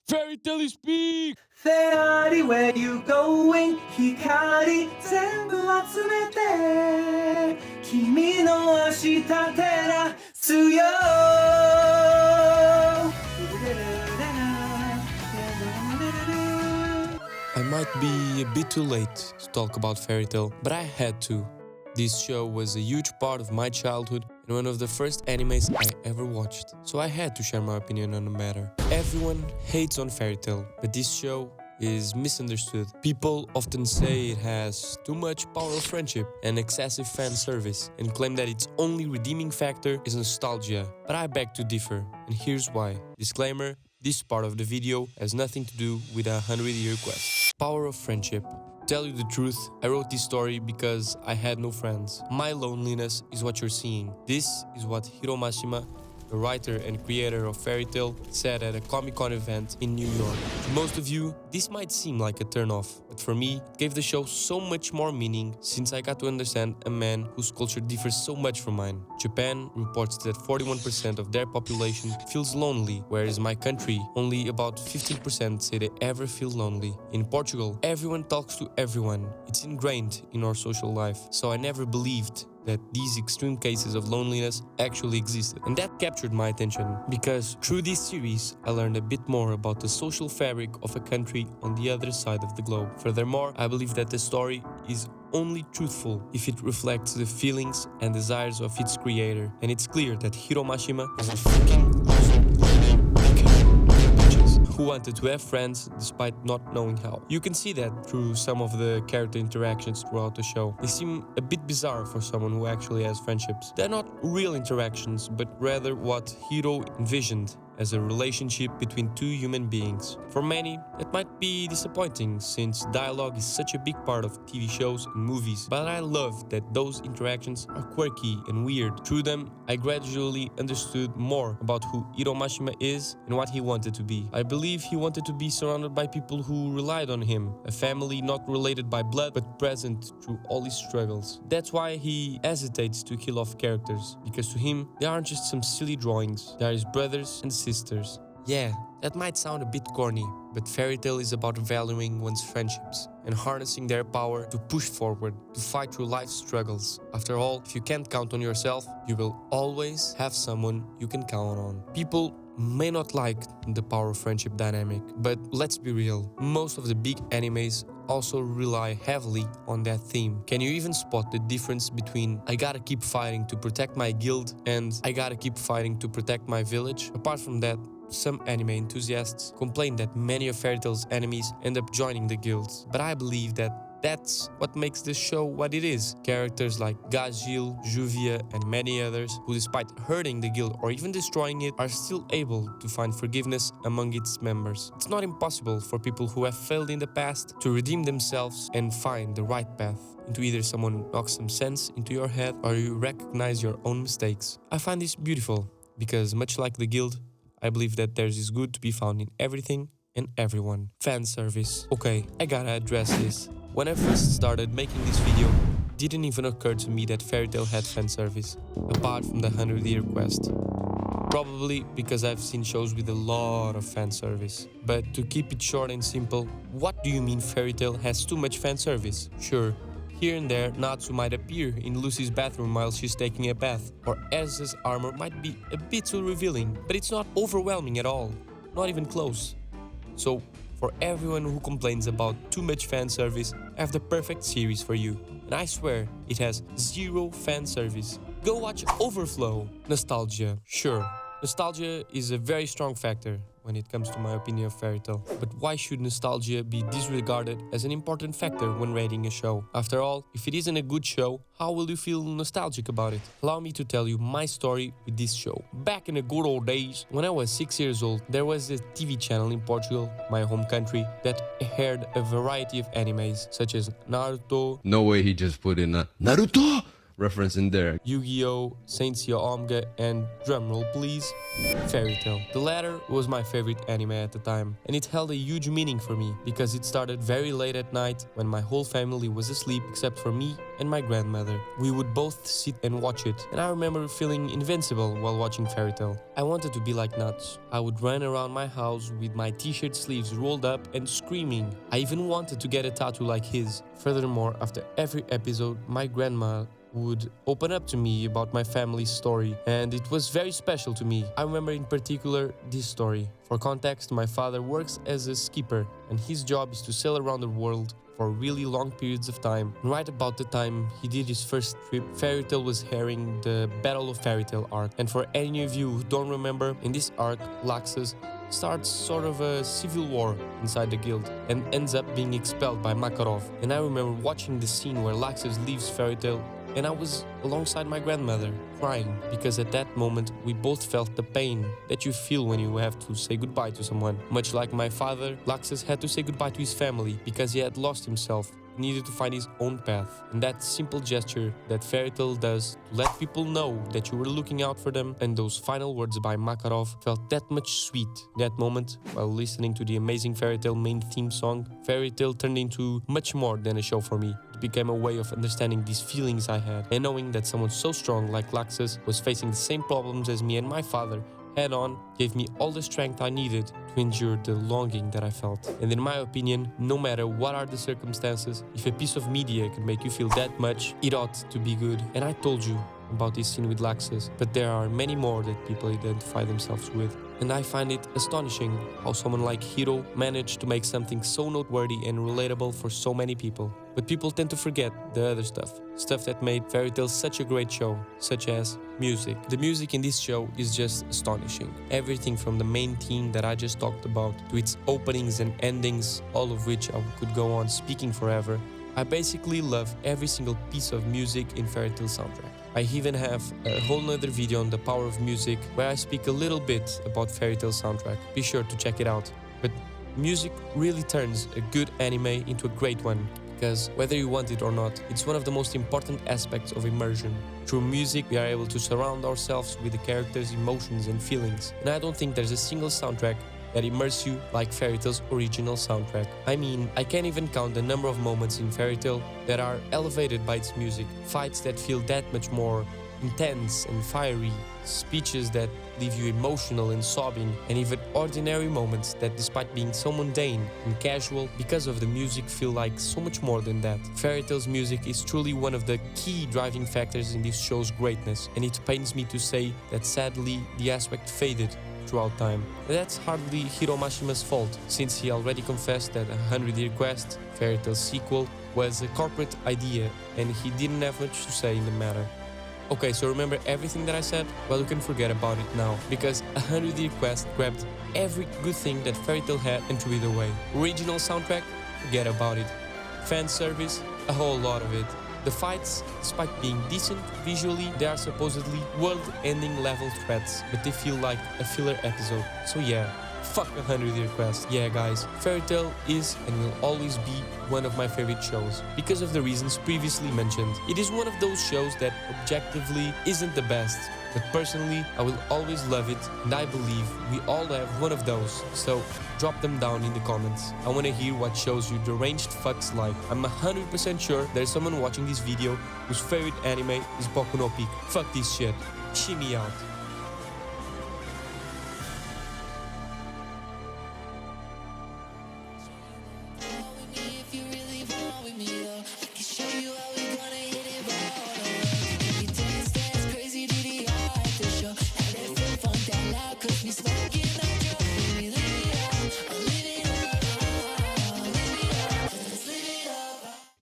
Fairy Tail speak! Ferrari, where you going? Hikari 全部集めて君の明日照らすよ I might be a bit too late to talk about Fairy Tail, but I had to. This show was a huge part of my childhood and one of the first animes I ever watched, so I had to share my opinion on the matter. Everyone hates on Fairy Tail, but this show is misunderstood. People often say it has too much power of friendship and excessive fan service, and claim that its only redeeming factor is nostalgia. But I beg to differ, and here's why. Disclaimer: this part of the video has nothing to do with a 100-year quest. Power of friendship. Tell you the truth, I wrote this story because I had no friends. My loneliness is what you're seeing. This is what Hiro Mashima, the writer and creator of Fairy Tail, said at a Comic-Con event in New York. To most of you, this might seem like a turn-off, but for me, it gave the show so much more meaning since I got to understand a man whose culture differs so much from mine. Japan reports that 41% of their population feels lonely, whereas my country, only about 15% say they ever feel lonely. In Portugal, everyone talks to everyone. It's ingrained in our social life, so I never believed that these extreme cases of loneliness actually existed. And that captured my attention, because through this series, I learned a bit more about the social fabric of a country on the other side of the globe. Furthermore, I believe that the story is only truthful if it reflects the feelings and desires of its creator. And it's clear that Hiro Mashima is a freaking who wanted to have friends despite not knowing how. You can see that through some of the character interactions throughout the show. They seem a bit bizarre for someone who actually has friendships. They're not real interactions, but rather what Hiro envisioned as a relationship between two human beings. For many, it might be disappointing since dialogue is such a big part of TV shows and movies, but I love that those interactions are quirky and weird. Through them, I gradually understood more about who Hiro Mashima is and what he wanted to be. I believe he wanted to be surrounded by people who relied on him, a family not related by blood but present through all his struggles. That's why he hesitates to kill off characters, because to him, they aren't just some silly drawings, they are his brothers and sisters. Yeah, that might sound a bit corny, but Fairy Tail is about valuing one's friendships and harnessing their power to push forward, to fight through life's struggles. After all, if you can't count on yourself, you will always have someone you can count on. People may not like the power of friendship dynamic, but let's be real, most of the big animes also rely heavily on that theme. Can you even spot the difference between I gotta keep fighting to protect my guild and I gotta keep fighting to protect my village? Apart from that, some anime enthusiasts complain that many of Fairy Tail's enemies end up joining the guilds, but I believe that that's what makes the show what it is. Characters like Gazil, Juvia, and many others, who despite hurting the guild or even destroying it, are still able to find forgiveness among its members. It's not impossible for people who have failed in the past to redeem themselves and find the right path into either someone who knocks some sense into your head or you recognize your own mistakes. I find this beautiful because, much like the guild, I believe that there is good to be found in everything and everyone. Fan service. Okay, I gotta address this. When I first started making this video, it didn't even occur to me that Fairy Tail had fan service, apart from the 100-year quest. Probably because I've seen shows with a lot of fan service. But to keep it short and simple, what do you mean Fairy Tail has too much fan service? Sure, here and there, Natsu might appear in Lucy's bathroom while she's taking a bath, or Erza's armor might be a bit too revealing, but it's not overwhelming at all, not even close. So, for everyone who complains about too much fan service, I have the perfect series for you. And I swear, it has zero fan service. Go watch Overflow. Nostalgia. Sure, nostalgia is a very strong factor when it comes to my opinion of Fairy Tail. But why should nostalgia be disregarded as an important factor when rating a show? After all, if it isn't a good show, how will you feel nostalgic about it? Allow me to tell you my story with this show. Back in the good old days, when I was 6 years old, there was a TV channel in Portugal, my home country, that aired a variety of animes, such as Naruto. No way he just put in a Naruto! reference in there. Yu-Gi-Oh!, Saint Seiya Omega, and drumroll please, Fairy Tail. The latter was my favorite anime at the time, and it held a huge meaning for me because it started very late at night when my whole family was asleep except for me and my grandmother. We would both sit and watch it, and I remember feeling invincible while watching Fairy Tail. I wanted to be like Nuts. I would run around my house with my t-shirt sleeves rolled up and screaming. I even wanted to get a tattoo like his. Furthermore, after every episode, my grandma would open up to me about my family's story, and it was very special to me. I remember in particular this story. For context, my father works as a skipper, and his job is to sail around the world for really long periods of time. And right about the time he did his first trip, Fairy Tail was airing the Battle of Fairy Tail arc. And for any of you who don't remember, in this arc, Laxus starts sort of a civil war inside the guild and ends up being expelled by Makarov. And I remember watching the scene where Laxus leaves Fairy Tail, and I was alongside my grandmother, crying, because at that moment we both felt the pain that you feel when you have to say goodbye to someone. Much like my father, Laxus had to say goodbye to his family because he had lost himself. He needed to find his own path. And that simple gesture that Fairy Tail does to let people know that you were looking out for them, and those final words by Makarov felt that much sweet. That moment, while listening to the amazing Fairy Tail main theme song, Fairy Tail turned into much more than a show for me. It became a way of understanding these feelings I had, and knowing that someone so strong like Laxus was facing the same problems as me and my father head on gave me all the strength I needed to endure the longing that I felt. And in my opinion, no matter what are the circumstances, if a piece of media can make you feel that much, it ought to be good. And I told you about this scene with Laxus, but there are many more that people identify themselves with. And I find it astonishing how someone like Hiro managed to make something so noteworthy and relatable for so many people. But people tend to forget the other stuff that made Fairy Tail such a great show, such as music. The music in this show is just astonishing. Everything from the main theme that I just talked about to its openings and endings, all of which I could go on speaking forever. I basically love every single piece of music in Fairy Tail soundtrack. I even have a whole nother video on the power of music where I speak a little bit about Fairy Tail soundtrack. Be sure to check it out. But music really turns a good anime into a great one, because whether you want it or not, it's one of the most important aspects of immersion. Through music, we are able to surround ourselves with the characters' emotions and feelings. And I don't think there's a single soundtrack that immerse you like Fairy Tail's original soundtrack. I mean, I can't even count the number of moments in Fairy Tail that are elevated by its music, fights that feel that much more intense and fiery, speeches that leave you emotional and sobbing, and even ordinary moments that, despite being so mundane and casual, because of the music feel like so much more than that. Fairy Tail's music is truly one of the key driving factors in this show's greatness, and it pains me to say that sadly the aspect faded throughout time. But that's hardly Hiro Mashima's fault, since he already confessed that 100 Year Quest, Fairy Tail's sequel, was a corporate idea and he didn't have much to say in the matter. Okay, so remember everything that I said? Well, you can forget about it now, because 100 Year Quest grabbed every good thing that Fairy Tail had and threw it away. Original soundtrack? Forget about it. Fan service? A whole lot of it. The fights, despite being decent visually, they are supposedly world-ending level threats, but they feel like a filler episode. So yeah, fuck 100 Year Quest. Yeah guys, Fairy Tail is and will always be one of my favorite shows, because of the reasons previously mentioned. It is one of those shows that objectively isn't the best, but personally I will always love it, and I believe we all have one of those. So drop them down in the comments. I want to hear what shows you deranged fucks like. I'm 100% sure there's someone watching this video whose favorite anime is Boku no Pico. Fuck this shit. Shimmy out.